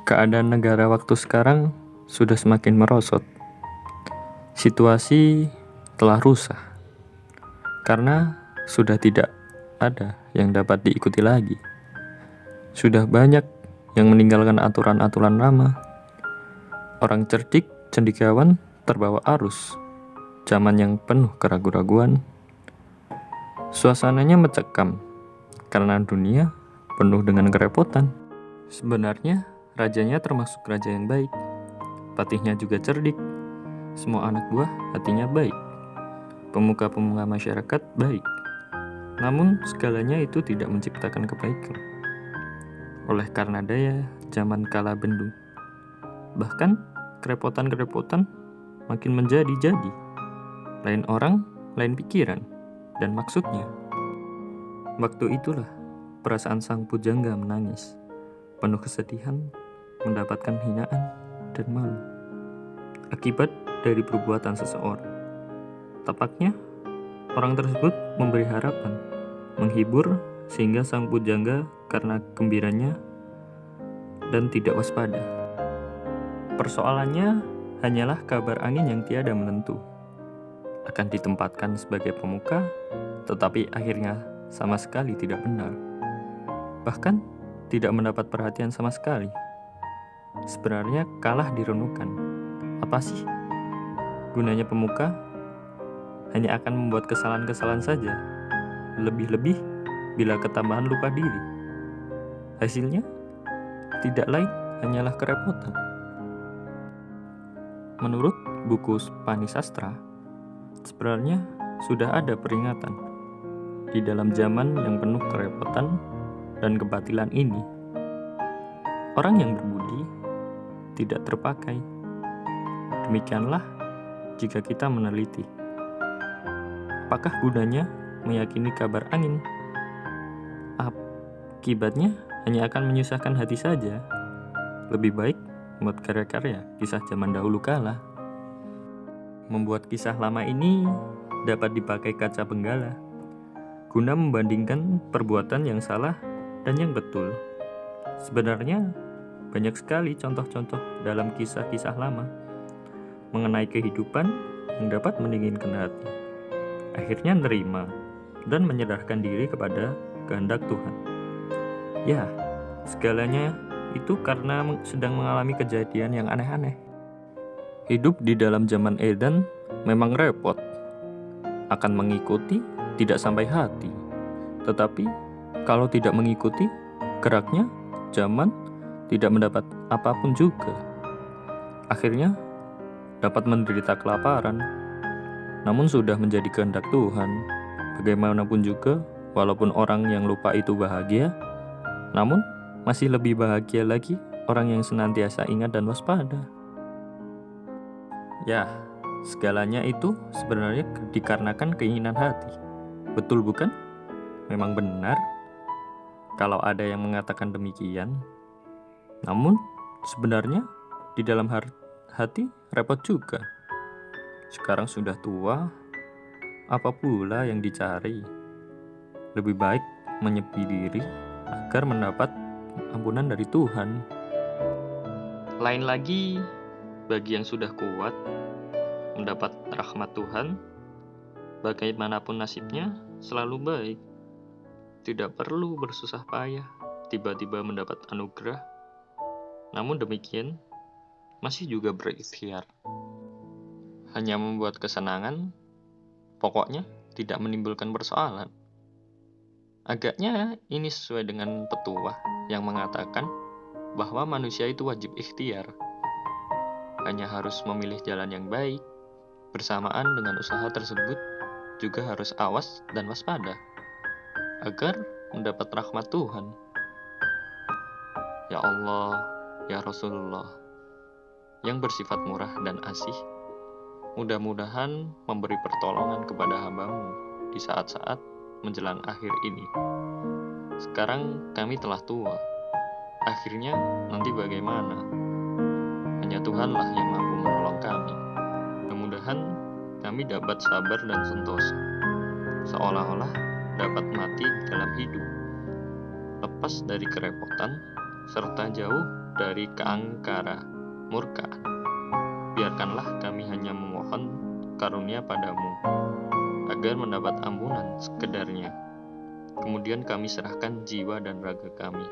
Keadaan negara waktu sekarang sudah semakin merosot. Situasi telah rusak karena sudah tidak ada yang dapat diikuti lagi. Sudah banyak yang meninggalkan aturan-aturan lama. Orang cerdik, cendekiawan terbawa arus zaman yang penuh keraguan-raguan. Suasananya mencekam karena dunia penuh dengan kerepotan. Sebenarnya rajanya termasuk raja yang baik. Patihnya juga cerdik. Semua anak buah hatinya baik. Pemuka-pemuka masyarakat baik. Namun segalanya itu tidak menciptakan kebaikan. Oleh karena daya zaman kala bendung. Bahkan kerepotan-kerepotan makin menjadi-jadi. Lain orang, lain pikiran, dan maksudnya. Waktu itulah perasaan sang pujangga menangis. Penuh kesedihan, mendapatkan hinaan dan malu. Akibat dari perbuatan seseorang. Tapaknya, orang tersebut memberi harapan, menghibur sehingga sang pujangga karena gembiranya dan tidak waspada. Persoalannya hanyalah kabar angin yang tiada menentu. Akan ditempatkan sebagai pemuka, tetapi akhirnya sama sekali tidak benar. Bahkan tidak mendapat perhatian sama sekali. Sebenarnya kalah direnungkan. Apa sih gunanya pemuka? Hanya akan membuat kesalahan-kesalahan saja. Lebih-lebih bila ketambahan lupa diri. Hasilnya tidak lain hanyalah kerepotan. Menurut buku Pani Sastra, sebenarnya sudah ada peringatan di dalam zaman yang penuh kerepotan dan kebatilan ini. Orang yang berbudi tidak terpakai. Demikianlah jika kita meneliti. Apakah gunanya meyakini kabar angin? Akibatnya hanya akan menyusahkan hati saja. Lebih baik membuat karya-karya kisah zaman dahulu kala. Membuat kisah lama ini dapat dipakai kaca benggala guna membandingkan perbuatan yang salah dan yang betul. Sebenarnya banyak sekali contoh-contoh dalam kisah-kisah lama mengenai kehidupan yang dapat mendinginkan hati. Akhirnya nerima dan menyerahkan diri kepada kehendak Tuhan. Ya, segalanya itu karena sedang mengalami kejadian yang aneh-aneh. Hidup di dalam zaman Eden memang repot. Akan mengikuti tidak sampai hati. Tetapi kalau tidak mengikuti geraknya, zaman tidak mendapat apapun juga. Akhirnya dapat menderita kelaparan. Namun sudah menjadi kehendak Tuhan. Bagaimanapun juga, walaupun orang yang lupa itu bahagia, namun masih lebih bahagia lagi orang yang senantiasa ingat dan waspada. Ya, segalanya itu sebenarnya dikarenakan keinginan hati. Betul bukan? Memang benar kalau ada yang mengatakan demikian. Namun sebenarnya di dalam hati repot juga. Sekarang sudah tua, apa pula yang dicari? Lebih baik menyepi diri agar mendapat ampunan dari Tuhan. Lain lagi bagi yang sudah kuat mendapat rahmat Tuhan, bagaimanapun nasibnya selalu baik. Tidak perlu bersusah payah tiba-tiba mendapat anugerah. Namun demikian masih juga berikhtiar. Hanya membuat kesenangan, pokoknya tidak menimbulkan persoalan. Agaknya ini sesuai dengan petuah yang mengatakan bahwa manusia itu wajib ikhtiar. Hanya harus memilih jalan yang baik. Bersamaan dengan usaha tersebut juga harus awas dan waspada agar mendapat rahmat Tuhan. Ya Allah, ya Rasulullah yang bersifat murah dan asih, mudah-mudahan memberi pertolongan kepada hamba-Mu di saat-saat menjelang akhir ini. Sekarang kami telah tua. Akhirnya nanti bagaimana? Hanya Tuhanlah yang mampu menolong kami. Mudah-mudahan kami dapat sabar dan sentosa, seolah-olah dapat mati dalam hidup, lepas dari kerepotan, serta jauh dari keangkara murkaan. Biarkanlah kami hanya memohon karunia padamu, agar mendapat ampunan sekedarnya. Kemudian kami serahkan jiwa dan raga kami.